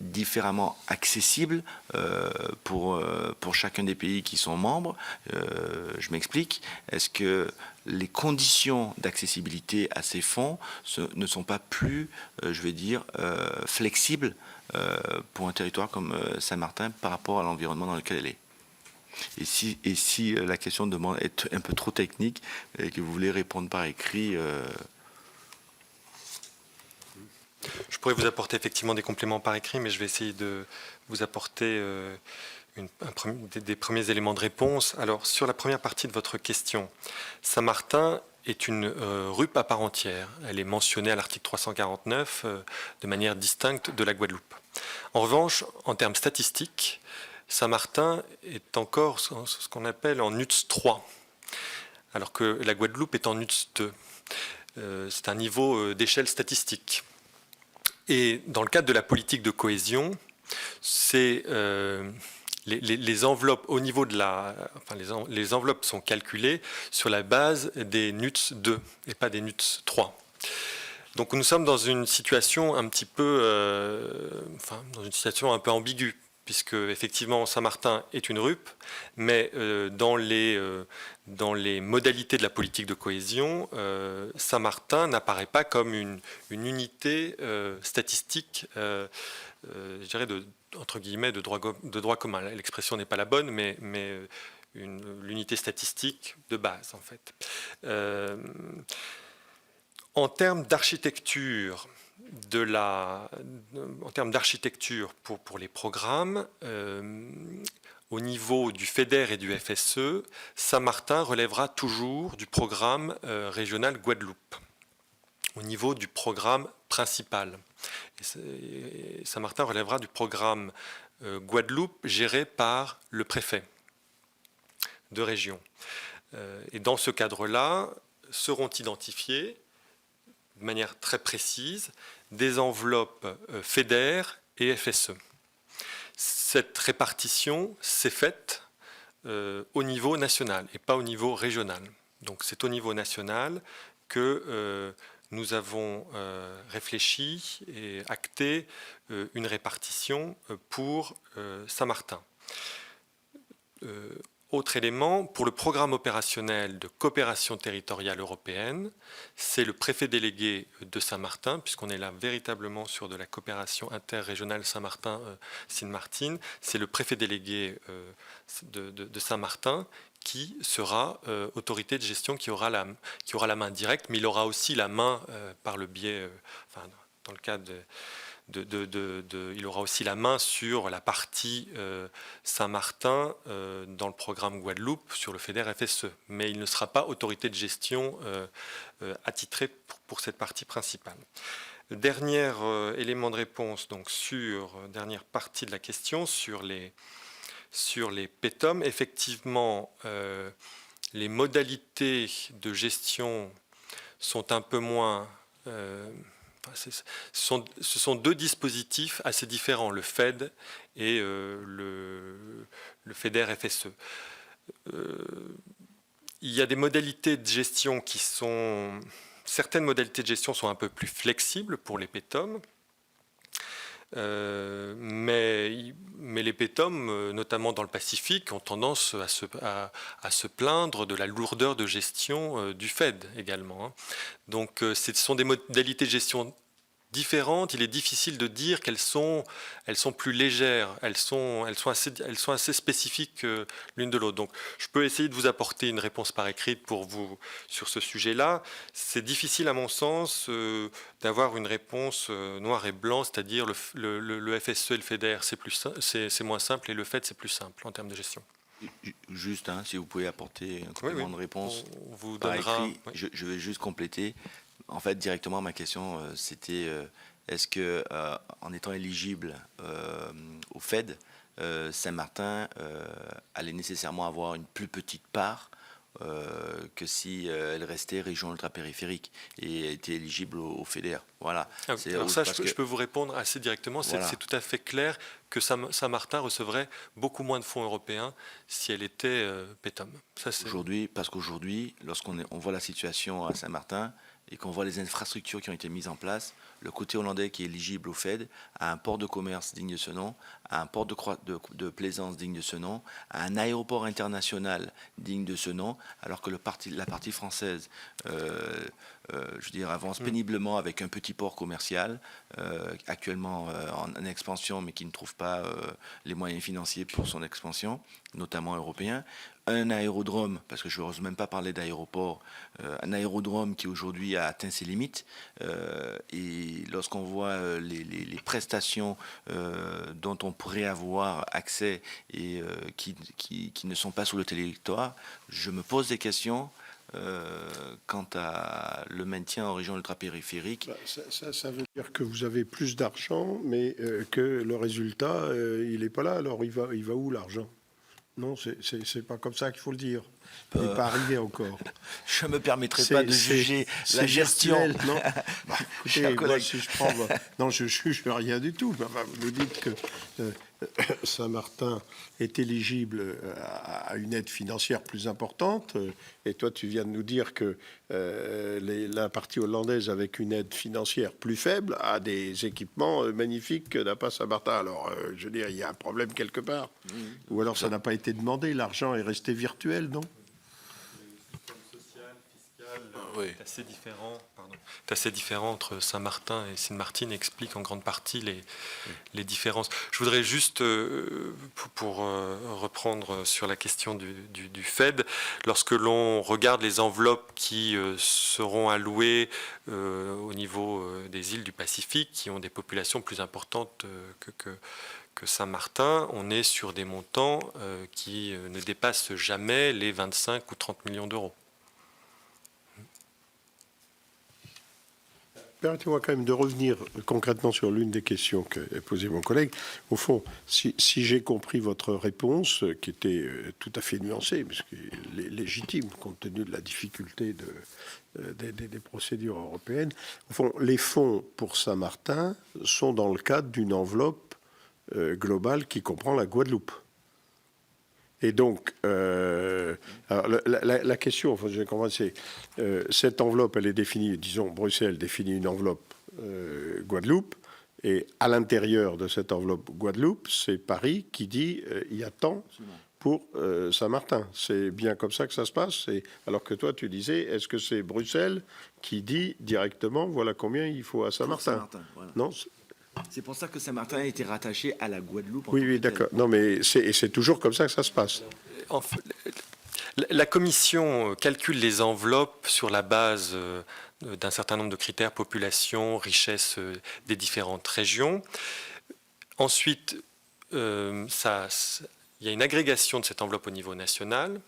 [SPEAKER 1] différemment accessible pour chacun des pays qui sont membres? Je m'explique. Est-ce que les conditions d'accessibilité à ces fonds ne sont pas plus, je vais dire, flexibles pour un territoire comme Saint-Martin par rapport à l'environnement dans lequel elle est? Et si la question est un peu trop technique et que vous voulez répondre par écrit...
[SPEAKER 4] Je pourrais vous apporter effectivement des compléments par écrit, mais je vais essayer de vous apporter des premiers éléments de réponse. Alors, sur la première partie de votre question, Saint-Martin est une RUP à part entière. Elle est mentionnée à l'article 349 de manière distincte de la Guadeloupe. En revanche, en termes statistiques, Saint-Martin est encore ce qu'on appelle en NUTS 3, alors que la Guadeloupe est en NUTS 2. C'est un niveau d'échelle statistique. Et dans le cadre de la politique de cohésion, c'est les enveloppes au niveau de les enveloppes sont calculées sur la base des NUTS 2 et pas des NUTS 3. Donc nous sommes dans une situation un petit peu, dans une situation un peu ambiguë, puisque effectivement Saint-Martin est une RUP, mais dans les modalités de la politique de cohésion, Saint-Martin n'apparaît pas comme une unité statistique, je dirais entre guillemets de droit commun. L'expression n'est pas la bonne, mais l'unité statistique de base en fait. En termes d'architecture, pour les programmes, au niveau du FEDER et du FSE, Saint-Martin relèvera toujours du programme régional Guadeloupe, au niveau du programme principal. Et Saint-Martin relèvera du programme Guadeloupe géré par le préfet de région. Et dans ce cadre-là, seront identifiées de manière très précise des enveloppes FEDER et FSE. Cette répartition s'est faite au niveau national et pas au niveau régional. Donc c'est au niveau national que nous avons réfléchi et acté une répartition pour Saint-Martin. Autre élément, pour le programme opérationnel de coopération territoriale européenne, c'est le préfet délégué de Saint-Martin, puisqu'on est là véritablement sur de la coopération interrégionale Saint-Martin-Sine-Martine, c'est le préfet délégué de Saint-Martin qui sera autorité de gestion, qui aura la main directe, mais il aura aussi la main par le biais, dans le cadre il aura aussi la main sur la partie Saint-Martin dans le programme Guadeloupe, sur le FEDER FSE. Mais il ne sera pas autorité de gestion attitrée pour cette partie principale. Dernier élément de réponse, donc dernière partie de la question, sur les PETOM. Effectivement, les modalités de gestion sont un peu moins... ce sont deux dispositifs assez différents, le FED et le FEDER FSE. Il y a des modalités de gestion certaines modalités de gestion sont un peu plus flexibles pour les PETOM, mais les PETOM, notamment dans le Pacifique, ont tendance à se plaindre de la lourdeur de gestion du FED également. Donc ce sont des modalités de gestion différentes, il est difficile de dire qu'elles sont plus légères, elles sont assez spécifiques l'une de l'autre. Donc je peux essayer de vous apporter une réponse par écrite pour vous sur ce sujet-là. C'est difficile à mon sens d'avoir une réponse noir et blanc, c'est-à-dire le FSE et le FEDER c'est moins simple et le FED c'est plus simple en termes de gestion.
[SPEAKER 1] Juste, hein, si vous pouvez apporter un complément de réponse
[SPEAKER 4] On vous
[SPEAKER 1] par
[SPEAKER 4] donnera.
[SPEAKER 1] écrit, je vais juste compléter. En fait, directement, ma question, c'était est-ce que, en étant éligible au FED, Saint-Martin allait nécessairement avoir une plus petite part que si elle restait région ultra-périphérique et était éligible au FEDER. Voilà.
[SPEAKER 4] Alors ça, je peux vous répondre assez directement.
[SPEAKER 1] Voilà.
[SPEAKER 4] C'est tout à fait clair que Saint-Martin recevrait beaucoup moins de fonds européens si elle était PETOM.
[SPEAKER 1] Aujourd'hui, parce qu'aujourd'hui, lorsqu'on voit la situation à Saint-Martin et qu'on voit les infrastructures qui ont été mises en place, le côté hollandais qui est éligible au FED a un port de commerce digne de ce nom, a un port de plaisance digne de ce nom, a un aéroport international digne de ce nom, alors que la partie française, je veux dire, avance péniblement avec un petit port commercial, actuellement en expansion, mais qui ne trouve pas les moyens financiers pour son expansion, notamment européen. Un aérodrome, parce que je n'ose même pas parler d'aéroport, un aérodrome qui aujourd'hui a atteint ses limites. Et lorsqu'on voit les prestations dont on pourrait avoir accès et qui ne sont pas sur le territoire, je me pose des questions quant à le maintien en région ultra-périphérique.
[SPEAKER 3] Ça veut dire que vous avez plus d'argent, mais que le résultat, il n'est pas là. Alors il va où l'argent ? Non, c'est pas comme ça qu'il faut le dire. Il n'est pas arrivé encore.
[SPEAKER 1] Je ne me permettrai pas de juger la gestion.
[SPEAKER 3] Non, bah, écoutez, moi, si je prends... non, je ne juge rien du tout. Enfin, vous nous dites que Saint-Martin est éligible à une aide financière plus importante. Et toi, tu viens de nous dire que la partie hollandaise, avec une aide financière plus faible, a des équipements magnifiques que n'a pas Saint-Martin. Alors, je veux dire, il y a un problème quelque part. Ou alors, ça n'a pas été demandé. L'argent est resté virtuel, non ?
[SPEAKER 4] C'est assez différent entre Saint-Martin et Sint-Maarten, explique en grande partie les différences. Je voudrais juste, pour reprendre sur la question du FED, lorsque l'on regarde les enveloppes qui seront allouées au niveau des îles du Pacifique, qui ont des populations plus importantes que Saint-Martin, on est sur des montants qui ne dépassent jamais les 25 ou 30 millions d'euros.
[SPEAKER 3] Permettez-moi quand même de revenir concrètement sur l'une des questions qu'a posée mon collègue. Au fond, si j'ai compris votre réponse, qui était tout à fait nuancée, parce qu'elle est légitime compte tenu de la difficulté des procédures européennes, au fond, les fonds pour Saint-Martin sont dans le cadre d'une enveloppe globale qui comprend la Guadeloupe. Et donc, alors la question, enfin, je comprends, c'est cette enveloppe, elle est définie, disons, Bruxelles définit une enveloppe Guadeloupe, et à l'intérieur de cette enveloppe Guadeloupe, c'est Paris qui dit il y a tant pour Saint-Martin. C'est bien comme ça que ça se passe. Alors que toi, tu disais, est-ce que c'est Bruxelles qui dit directement, voilà combien il faut à Saint-Martin,
[SPEAKER 1] voilà.
[SPEAKER 3] Non.
[SPEAKER 1] C'est pour ça que Saint-Martin a été rattaché à la Guadeloupe.
[SPEAKER 3] Oui, d'accord. Non, mais c'est toujours comme ça que ça se passe.
[SPEAKER 4] La Commission calcule les enveloppes sur la base d'un certain nombre de critères, population, richesse des différentes régions. Ensuite, il y a une agrégation de cette enveloppe au niveau national.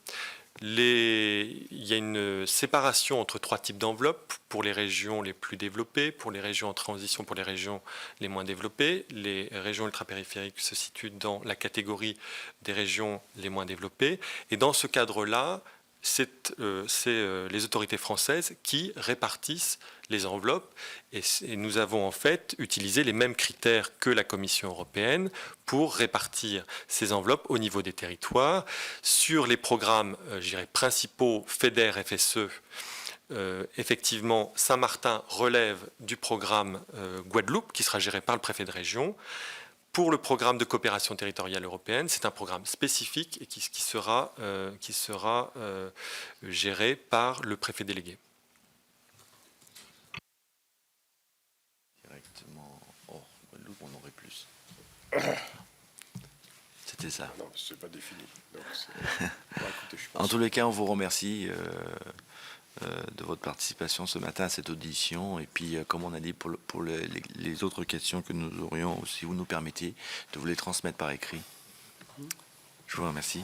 [SPEAKER 4] Il y a une séparation entre trois types d'enveloppes pour les régions les plus développées, pour les régions en transition, pour les régions les moins développées. Les régions ultrapériphériques se situent dans la catégorie des régions les moins développées. Et dans ce cadre-là, c'est les autorités françaises qui répartissent les enveloppes et nous avons en fait utilisé les mêmes critères que la Commission européenne pour répartir ces enveloppes au niveau des territoires. Sur les programmes principaux FEDER, FSE, effectivement, Saint-Martin relève du programme Guadeloupe qui sera géré par le préfet de région. Pour le programme de coopération territoriale européenne, c'est un programme spécifique et qui sera géré par le préfet délégué.
[SPEAKER 1] Direct. C'était ça.
[SPEAKER 3] Non, c'est pas défini. Donc, bon, écoutez, je pense
[SPEAKER 1] En tous les cas, on vous remercie de votre participation ce matin à cette audition. Et puis, comme on a dit, pour les autres questions que nous aurions, si vous nous permettez, de vous les transmettre par écrit. Je vous remercie.